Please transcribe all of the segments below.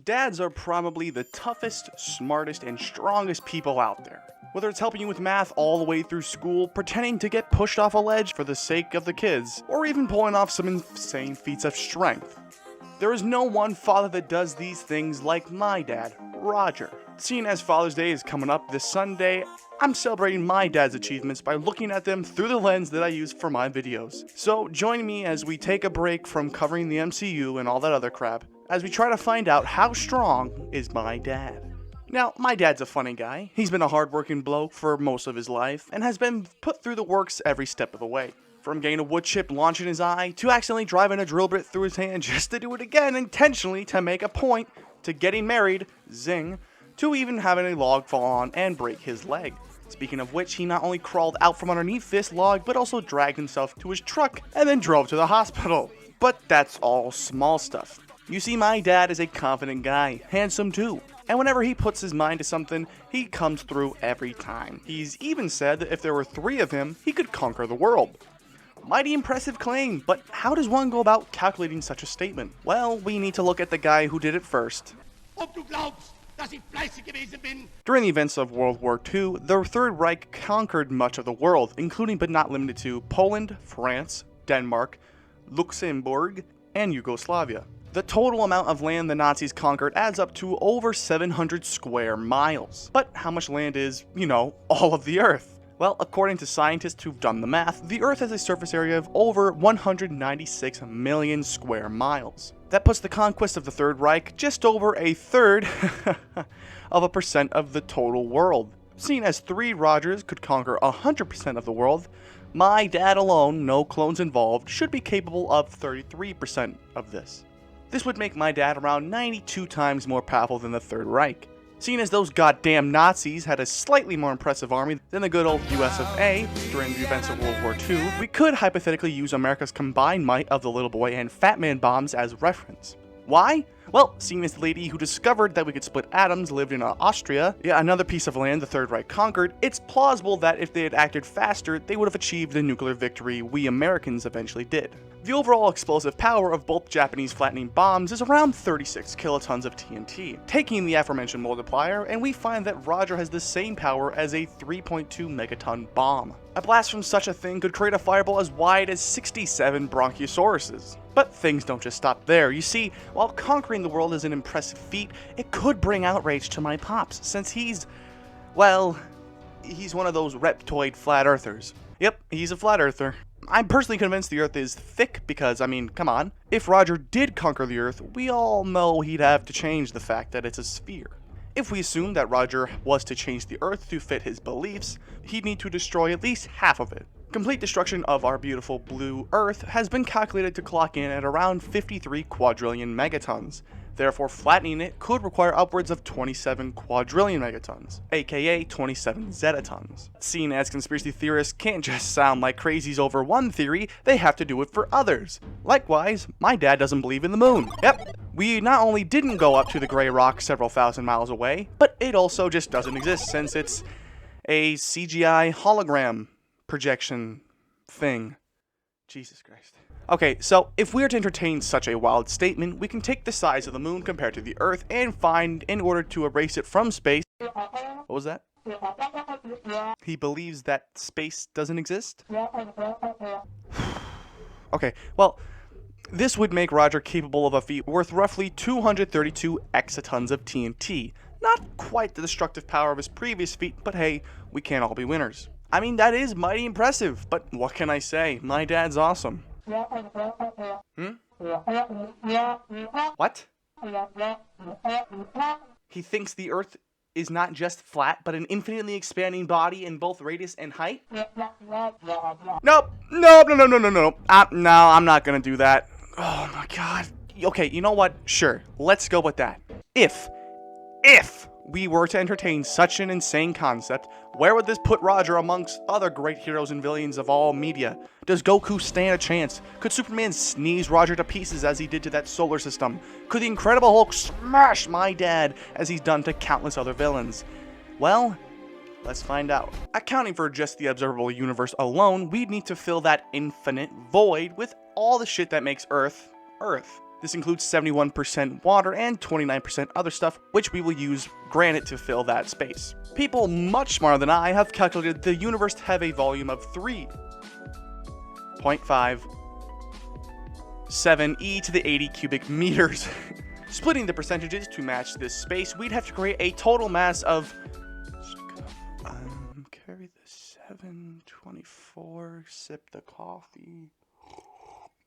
Dads are probably the toughest, smartest, and strongest people out there. Whether it's helping you with math all the way through school, pretending to get pushed off a ledge for the sake of the kids, or even pulling off some insane feats of strength. There is no one father that does these things like my dad, Roger. Seeing as Father's Day is coming up this Sunday, I'm celebrating my dad's achievements by looking at them through the lens that I use for my videos. So join me as we take a break from covering the MCU and all that other crap, as we try to find out how strong is my dad. Now, my dad's a funny guy. He's been a hardworking bloke for most of his life, and has been put through the works every step of the way. From getting a wood chip launched in his eye, to accidentally driving a drill bit through his hand just to do it again intentionally to make a point, to getting married, zing, to even having a log fall on and break his leg. Speaking of which, he not only crawled out from underneath this log, but also dragged himself to his truck and then drove to the hospital. But that's all small stuff. You see, my dad is a confident guy, handsome too, and whenever he puts his mind to something, he comes through every time. He's even said that if there were 3 of him, he could conquer the world. Mighty impressive claim, but how does one go about calculating such a statement? Well, we need to look at the guy who did it first. During the events of World War II, the Third Reich conquered much of the world, including but not limited to Poland, France, Denmark, Luxembourg, and Yugoslavia. The total amount of land the Nazis conquered adds up to over 700 square miles. But how much land is, all of the Earth? Well, according to scientists who've done the math, the Earth has a surface area of over 196 million square miles. That puts the conquest of the Third Reich just over a third of a percent of the total world. Seeing as 3 Rogers could conquer 100% of the world, my dad alone, no clones involved, should be capable of 33% of this. This would make my dad around 92 times more powerful than the Third Reich. Seeing as those goddamn Nazis had a slightly more impressive army than the good old US of A during the events of World War II, we could hypothetically use America's combined might of the Little Boy and Fat Man bombs as reference. Why? Well, seeing as the lady who discovered that we could split atoms lived in Austria, another piece of land the Third Reich conquered, it's plausible that if they had acted faster, they would have achieved the nuclear victory we Americans eventually did. The overall explosive power of both Japanese flattening bombs is around 36 kilotons of TNT, taking the aforementioned multiplier, and we find that Roger has the same power as a 3.2 megaton bomb. A blast from such a thing could create a fireball as wide as 67 Bronchiosauruses. But things don't just stop there. You see, while conquering the world is an impressive feat, it could bring outrage to my pops, since he's one of those reptoid flat earthers. Yep, he's a flat earther. I'm personally convinced the Earth is thick because, come on, if Roger did conquer the Earth, we all know he'd have to change the fact that it's a sphere. If we assume that Roger was to change the Earth to fit his beliefs, he'd need to destroy at least half of it. Complete destruction of our beautiful blue Earth has been calculated to clock in at around 53 quadrillion megatons. Therefore, flattening it could require upwards of 27 quadrillion megatons, aka 27 zetatons. Seeing as conspiracy theorists can't just sound like crazies over one theory, they have to do it for others. Likewise, my dad doesn't believe in the moon. Yep, we not only didn't go up to the gray rock several thousand miles away, but it also just doesn't exist since it's a CGI hologram projection thing. Jesus Christ. Okay, so if we are to entertain such a wild statement, we can take the size of the moon compared to the Earth and find, in order to erase it from space... What was that? He believes that space doesn't exist? Okay, well, this would make Roger capable of a feat worth roughly 232 exatons of TNT. Not quite the destructive power of his previous feat, but hey, we can't all be winners. That is mighty impressive, but what can I say? My dad's awesome. What? He thinks the Earth is not just flat, but an infinitely expanding body in both radius and height? Nope. No, I'm not gonna do that. Oh my god. Okay, you know what? Sure, let's go with that. If we were to entertain such an insane concept, where would this put Roger amongst other great heroes and villains of all media? Does Goku stand a chance? Could Superman sneeze Roger to pieces as he did to that solar system? Could the Incredible Hulk smash my dad as he's done to countless other villains? Well, let's find out. Accounting for just the observable universe alone, we'd need to fill that infinite void with all the shit that makes Earth, Earth. This includes 71% water and 29% other stuff, which we will use granite to fill that space. People much smarter than I have calculated the universe to have a volume of 3.57 e to the 80 cubic meters. Splitting the percentages to match this space, we'd have to create a total mass of... carry the 724, sip the coffee...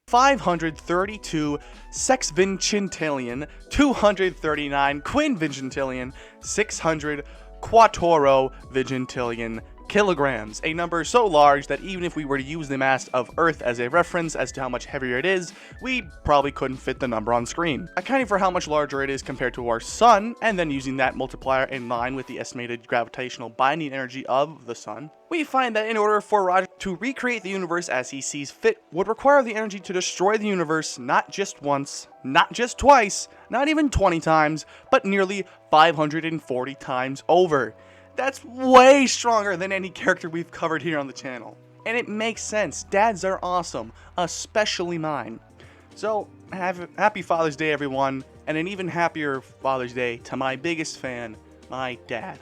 532 sexvicentillion, 239 quinvicentillion, 600 quattuorovicentillion kilograms, a number so large that even if we were to use the mass of Earth as a reference as to how much heavier it is, we probably couldn't fit the number on screen. Accounting for how much larger it is compared to our sun, and then using that multiplier in line with the estimated gravitational binding energy of the sun, we find that in order for Roger to recreate the universe as he sees fit would require the energy to destroy the universe not just once, not just twice, not even 20 times, but nearly 540 times over. That's way stronger than any character we've covered here on the channel. And it makes sense. Dads are awesome, especially mine. So, happy Father's Day, everyone, and an even happier Father's Day to my biggest fan, my dad.